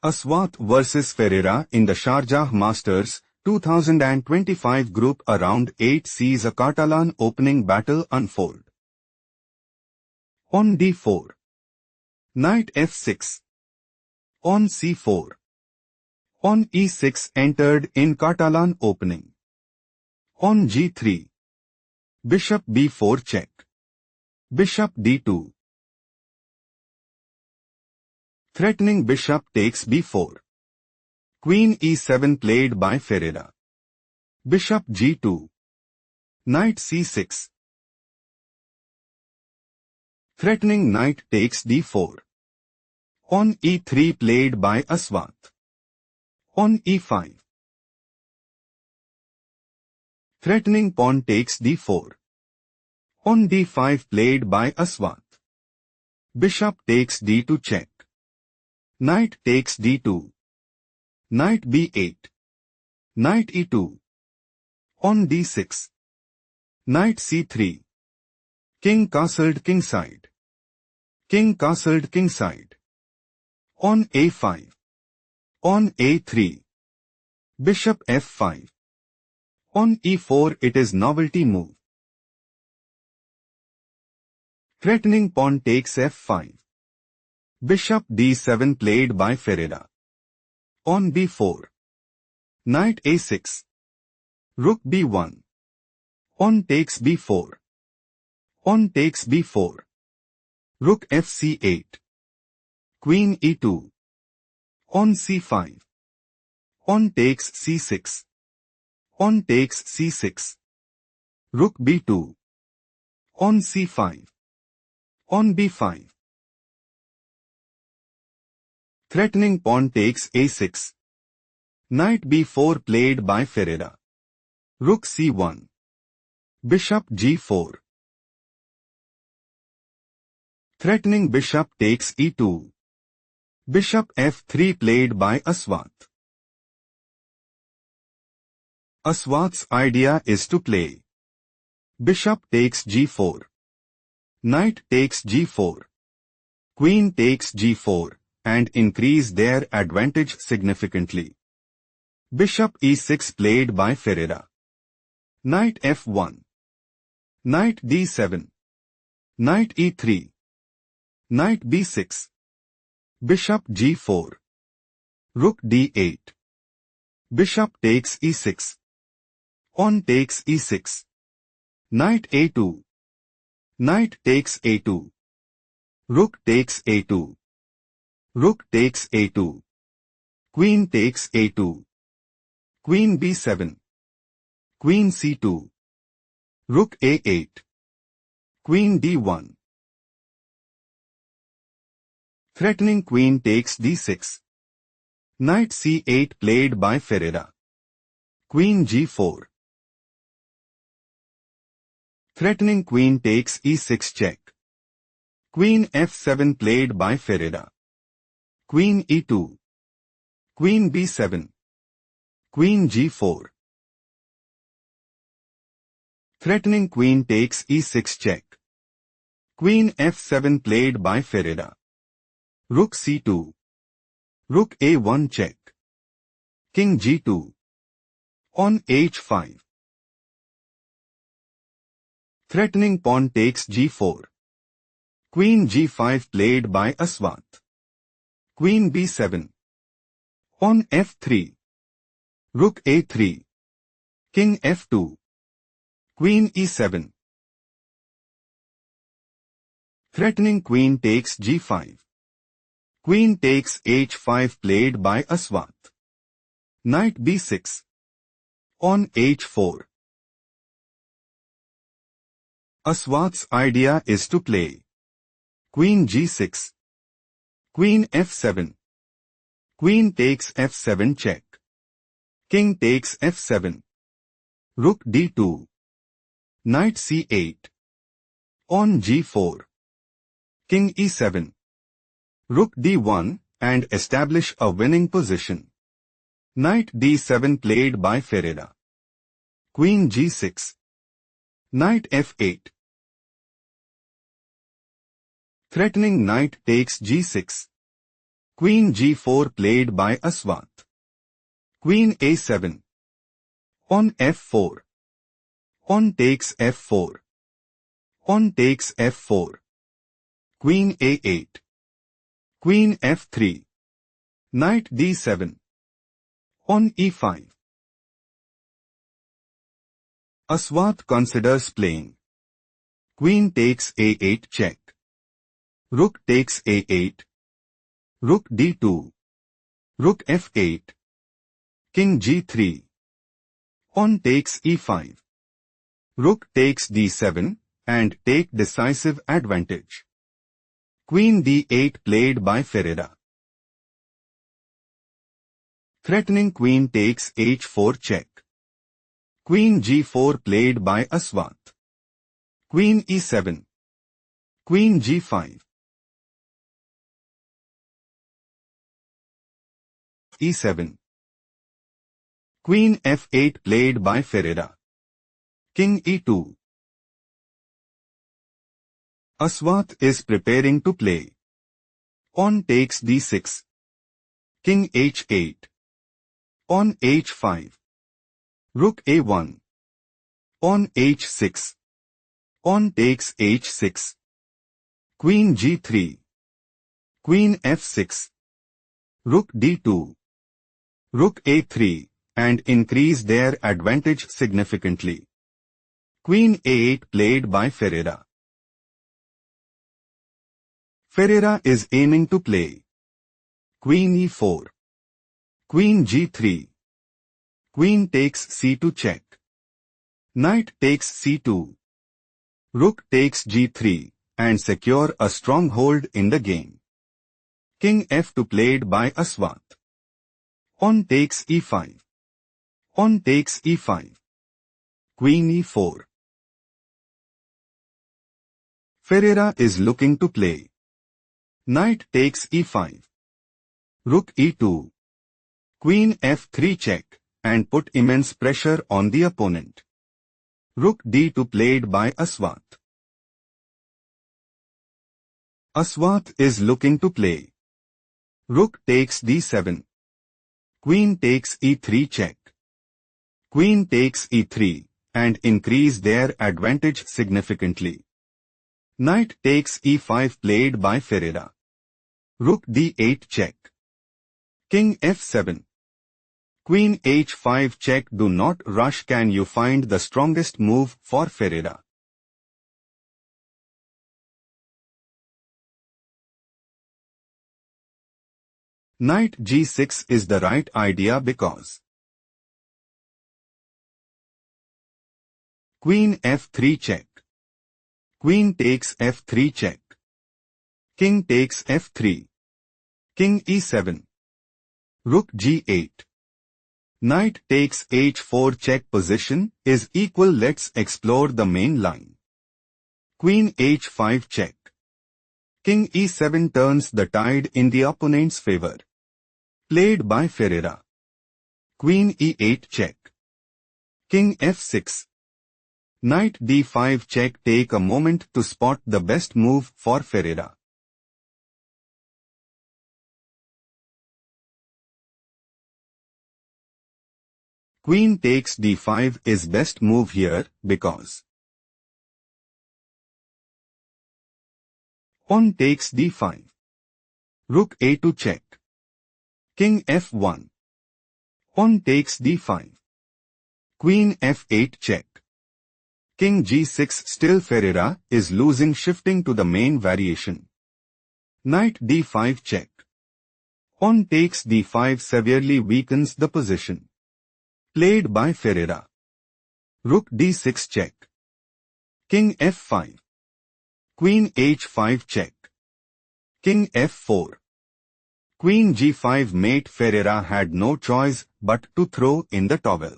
Aswath vs Ferreira in the Sharjah Masters 2025 group around 8 sees a Catalan opening battle unfold. On d4. Knight f6. On c4. On e6 entered in Catalan opening. On g3. Bishop b4 check. Bishop d2. Threatening bishop takes b4. Queen e7 played by Ferreira. Bishop g2. Knight c6. Threatening knight takes d4. On e3 played by Aswath. On e5. Threatening pawn takes d4. On d5 played by Aswath. Bishop takes d2 check. Knight takes d2. Knight b8. Knight e2. On d6. Knight c3. King castled kingside. King castled kingside. On a5. On a3. Bishop f5. On e4 it is novelty move. Threatening pawn takes f5. Bishop d7 played by Ferreira. On b4. Knight a6. Rook b1. On takes b4. On takes b4. Rook fc8. Queen e2. On c5. On takes c6. On takes c6. Rook b2. On c5. On b5. Threatening pawn takes a6. Knight b4 played by Ferreira. Rook c1. Bishop g4. Threatening bishop takes e2. Bishop f3 played by Aswath. Aswath's idea is to play bishop takes g4. Knight takes g4. Queen takes g4 and increase their advantage significantly. Bishop e6 played by Ferreira. Knight f1. Knight d7. Knight e3. Knight b6. Bishop g4. Rook d8. Bishop takes e6. On takes e6. Knight a2. Knight takes a2. Rook takes a2. Rook takes a2. Queen takes a2. Queen b7. Queen c2. Rook a8. Queen d1. Threatening queen takes d6. Knight c8 played by Ferreira. Queen g4. Threatening queen takes e6 check. Queen f7 played by Ferreira. Queen e2. Queen b7. Queen g4. Threatening queen takes e6 check. Queen f7 played by Ferreira. Rook c2. Rook a1 check. King g2. On h5. Threatening pawn takes g4. Queen g5 played by Aswath. Queen b7. On f3. Rook a3. King f2. Queen e7. Threatening queen takes g5. Queen takes h5 played by Aswath. Knight b6. On h4. Aswath's idea is to play Queen g6. Queen f7. Queen takes f7 check. King takes f7. Rook d2. Knight c8. On g4. King e7. Rook d1 and establish a winning position. Knight d7 played by Ferreira. Queen g6. Knight f8. Threatening knight takes g6. Queen g4 played by Aswath. Queen a7. On f4. On takes f4. On takes f4. Queen a8. Queen f3. Knight d7. On e5. Aswath considers playing. Queen takes a8 check. Rook takes a8. Rook d2. Rook f8. King g3. On takes e5. Rook takes d7 and take decisive advantage. Queen d8 played by Ferreira. Threatening queen takes h4 check. Queen g4 played by Aswath. Queen e7. Queen g5. e7. Queen f8 played by Ferreira. King e2. Aswath is preparing to play. On takes d6. King h8. On h5. Rook a1. On h6. On takes h6. Queen g3. Queen f6. Rook d2. Rook a3, and increase their advantage significantly. Queen a8 played by Ferreira. Ferreira is aiming to play. Queen e4. Queen g3. Queen takes c2 check. Knight takes c2. Rook takes g3, and secure a stronghold in the game. King f2 played by Aswath. On takes e5. On takes e5. Queen e4. Ferreira is looking to play. Knight takes e5. Rook e2. Queen f3 check, and put immense pressure on the opponent. Rook d2 played by Aswath. Aswath is looking to play. Rook takes d7. Queen takes e3 check. Queen takes e3, and increase their advantage significantly. Knight takes e5 played by Ferreira. Rook d8 check. King f7. Queen h5 check. Do not rush. Can you find the strongest move for Ferreira? Knight g6 is the right idea because Queen f3 check. Queen takes f3 check. King takes f3. King e7. Rook g8. Knight takes h4 check. Position is equal. Let's explore the main line. Queen h5 check. King e7 turns the tide in the opponent's favor. Played by Ferreira. Queen e8 check. King f6. Knight d5 check. Take a moment to spot the best move for Ferreira. Queen takes d5 is best move here because on takes d5. Rook a2 check. King f1. On takes d5. Queen f8 check. King g6. Still Ferreira is losing. Shifting to the main variation. Knight d5 check. On takes d5 severely weakens the position. Played by Ferreira. Rook d6 check. King f5. Queen h5 check. King f4. Queen g5 mate. Ferreira had no choice but to throw in the towel.